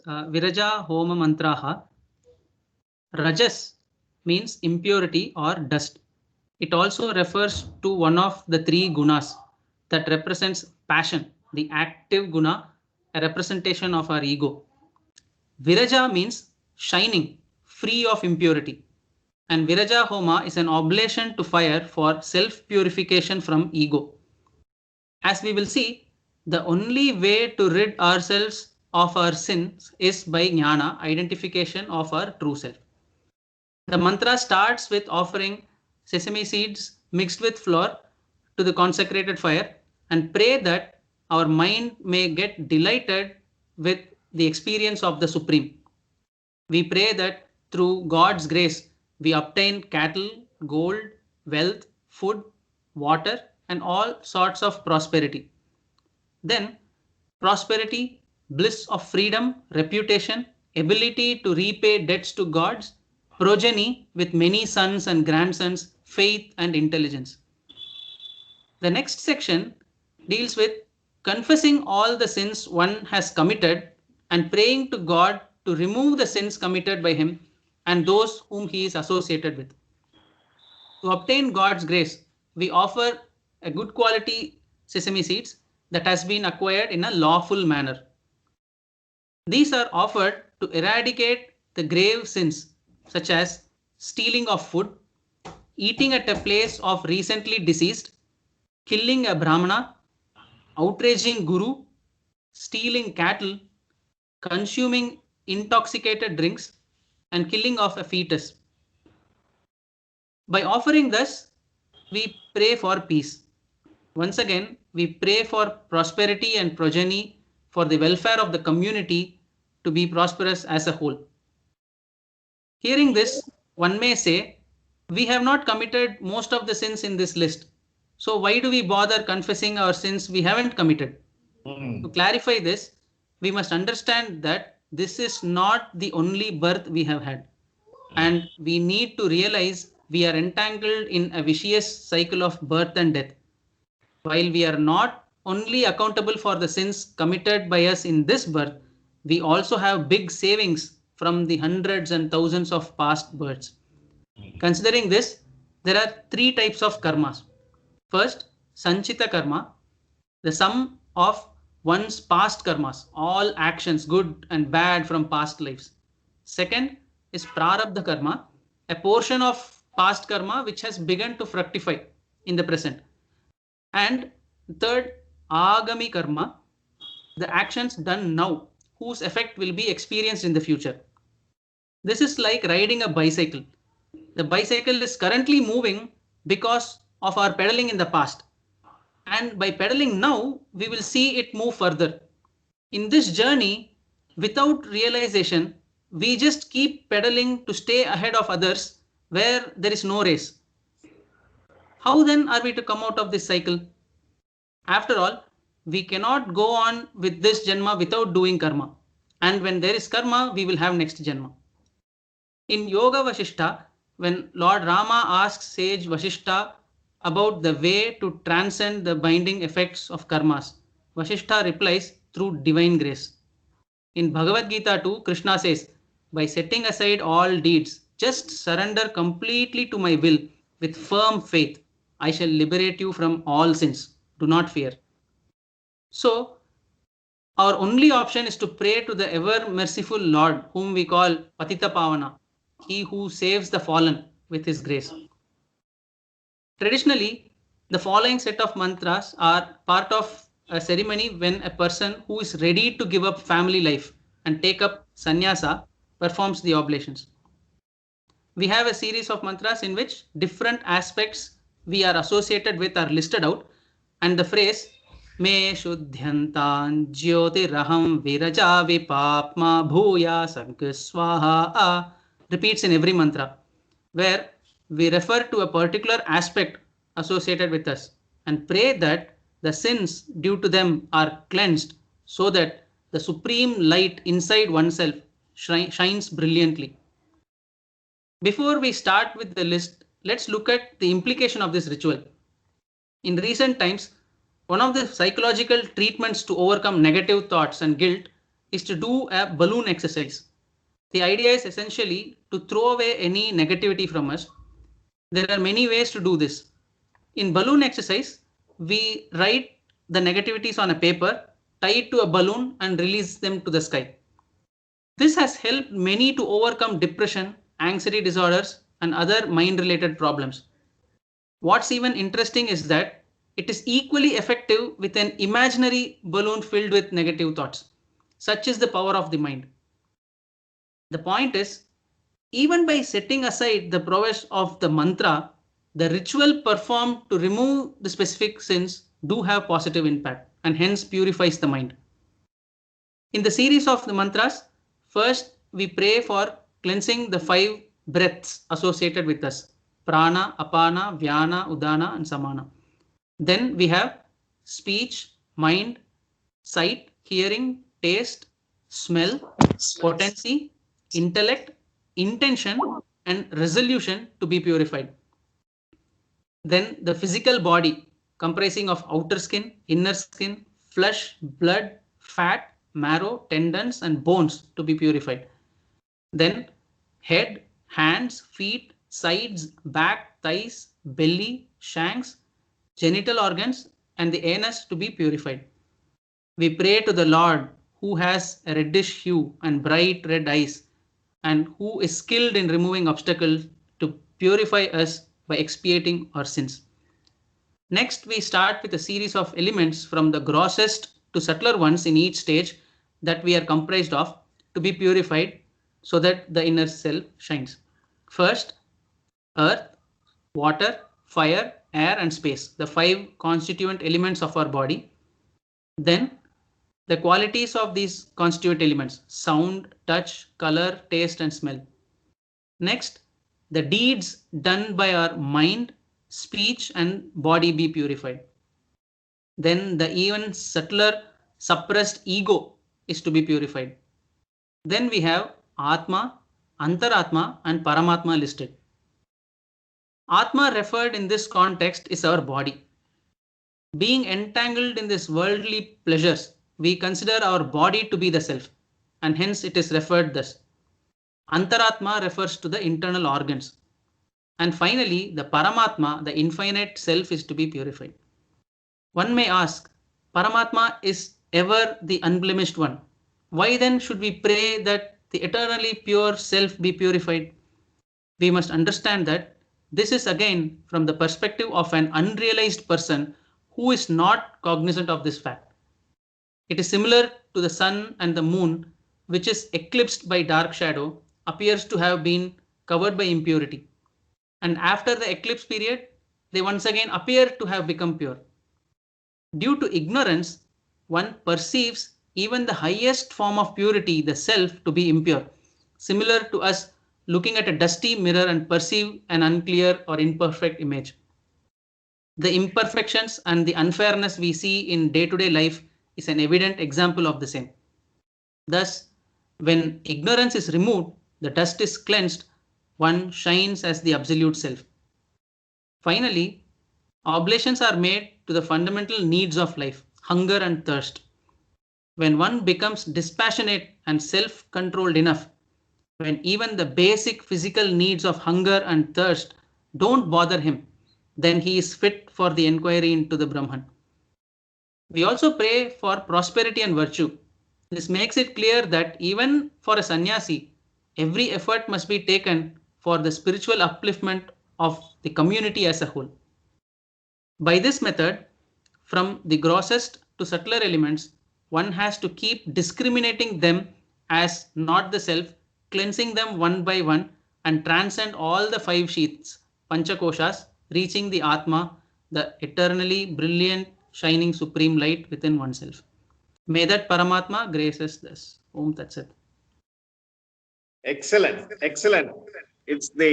Viraja Homa Mantraha. Rajas means impurity or dust. It also refers to one of the three gunas that represents passion, the active guna, a representation of our ego. Viraja means shining, free of impurity. And Viraja Homa is an oblation to fire for self purification from ego. As we will see, the only way to rid ourselves of our sins is by jnana, identification of our true self. The mantra starts with offering sesame seeds mixed with flour to the consecrated fire and pray that our mind may get delighted with the experience of the Supreme. We pray that through God's grace we obtain cattle, gold, wealth, food, water, and all sorts of prosperity. Then, prosperity, bliss of freedom, reputation, ability to repay debts to gods, progeny with many sons and grandsons, faith and intelligence. The next section deals with confessing all the sins one has committed and praying to God to remove the sins committed by him and those whom he is associated with. To obtain God's grace, we offer a good quality sesame seeds that has been acquired in a lawful manner. These are offered to eradicate the grave sins such as stealing of food, eating at a place of recently deceased, killing a brahmana, outraging guru, stealing cattle, consuming intoxicated drinks, and killing of a fetus. By offering this, we pray for peace. Once again, we pray for prosperity and progeny for the welfare of the community to be prosperous as a whole. Hearing this, one may say, we have not committed most of the sins in this list. So why do we bother confessing our sins we haven't committed? To clarify this, we must understand that this is not the only birth we have had. And we need to realize we are entangled in a vicious cycle of birth and death. While we are not only accountable for the sins committed by us in this birth, we also have big savings from the hundreds and thousands of past births. Considering this, there are three types of karmas. First, Sanchita karma, the sum of one's past karmas, all actions, good and bad from past lives. Second is Prarabdha karma, a portion of past karma which has begun to fructify in the present. And third, Agami karma, the actions done now, whose effect will be experienced in the future. This is like riding a bicycle. The bicycle is currently moving because of our pedaling in the past. And by pedaling now, we will see it move further. In this journey, without realization, we just keep pedaling to stay ahead of others where there is no race. How then are we to come out of this cycle? After all, we cannot go on with this Janma without doing karma. And when there is karma, we will have next Janma. In Yoga Vasishtha, when Lord Rama asks sage Vasishtha about the way to transcend the binding effects of karmas, Vasishtha replies through divine grace. In Bhagavad Gita too, Krishna says, by setting aside all deeds, just surrender completely to my will with firm faith. I shall liberate you from all sins. Do not fear. So, our only option is to pray to the ever merciful Lord, whom we call Patita Pavana, he who saves the fallen with his grace. Traditionally, the following set of mantras are part of a ceremony when a person who is ready to give up family life and take up sannyasa performs the oblations. We have a series of mantras in which different aspects we are associated with are listed out, and the phrase Me Shuddhyantan Jyotiraham Viraja Vipapma Bhuya Sankaswaha repeats in every mantra, where we refer to a particular aspect associated with us and pray that the sins due to them are cleansed so that the supreme light inside oneself shines brilliantly. Before we start with the list, let's look at the implication of this ritual. In recent times, one of the psychological treatments to overcome negative thoughts and guilt is to do a balloon exercise. The idea is essentially to throw away any negativity from us. There are many ways to do this. In balloon exercise, we write the negativities on a paper, tie it to a balloon and release them to the sky. This has helped many to overcome depression, anxiety disorders, and other mind-related problems. What's even interesting is that it is equally effective with an imaginary balloon filled with negative thoughts. Such is the power of the mind. The point is, even by setting aside the prowess of the mantra, the ritual performed to remove the specific sins do have positive impact and hence purifies the mind. In the series of the mantras, first we pray for cleansing the 5 breaths associated with us: prana, apana, vyana, udana, and samana. Then we have speech, mind, sight, hearing, taste, smell, potency, intellect, intention, and resolution to be purified. Then the physical body comprising of outer skin, inner skin, flesh, blood, fat, marrow, tendons, and bones to be purified. Then head, hands, feet, sides, back, thighs, belly, shanks, genital organs, and the anus to be purified. We pray to the Lord who has a reddish hue and bright red eyes and who is skilled in removing obstacles to purify us by expiating our sins. Next, we start with a series of elements from the grossest to subtler ones in each stage that we are comprised of to be purified so that the inner self shines. First, earth, water, fire, air, and space, the 5 constituent elements of our body. Then, the qualities of these constituent elements: sound, touch, color, taste, and smell. Next, the deeds done by our mind, speech, and body be purified. Then the even subtler suppressed ego is to be purified. Then we have Atma, Antaratma, and Paramatma listed. Atma referred in this context is our body. Being entangled in these worldly pleasures, we consider our body to be the self, and hence it is referred thus. Antaratma refers to the internal organs. And finally, the Paramatma, the infinite self, is to be purified. One may ask, Paramatma is ever the unblemished one. Why then should we pray that the eternally pure self be purified? We must understand that this is again from the perspective of an unrealized person who is not cognizant of this fact. It is similar to the sun and the moon, which is eclipsed by dark shadow, appears to have been covered by impurity. And after the eclipse period, they once again appear to have become pure. Due to ignorance, one perceives even the highest form of purity, the self, to be impure, similar to us looking at a dusty mirror and perceive an unclear or imperfect image. The imperfections and the unfairness we see in day-to-day life is an evident example of the same. Thus, when ignorance is removed, the dust is cleansed, one shines as the absolute self. Finally, oblations are made to the fundamental needs of life, hunger and thirst. When one becomes dispassionate and self-controlled enough, when even the basic physical needs of hunger and thirst don't bother him, then he is fit for the inquiry into the Brahman. We also pray for prosperity and virtue. This makes it clear that even for a sannyasi, every effort must be taken for the spiritual upliftment of the community as a whole. By this method, from the grossest to subtler elements, one has to keep discriminating them as not the self, cleansing them one by one, and transcend all the 5 sheaths, Panchakoshas, reaching the Atma, the eternally brilliant, shining supreme light within oneself. May that Paramatma grace us thus. Om Tat Sat. Excellent, excellent. It's the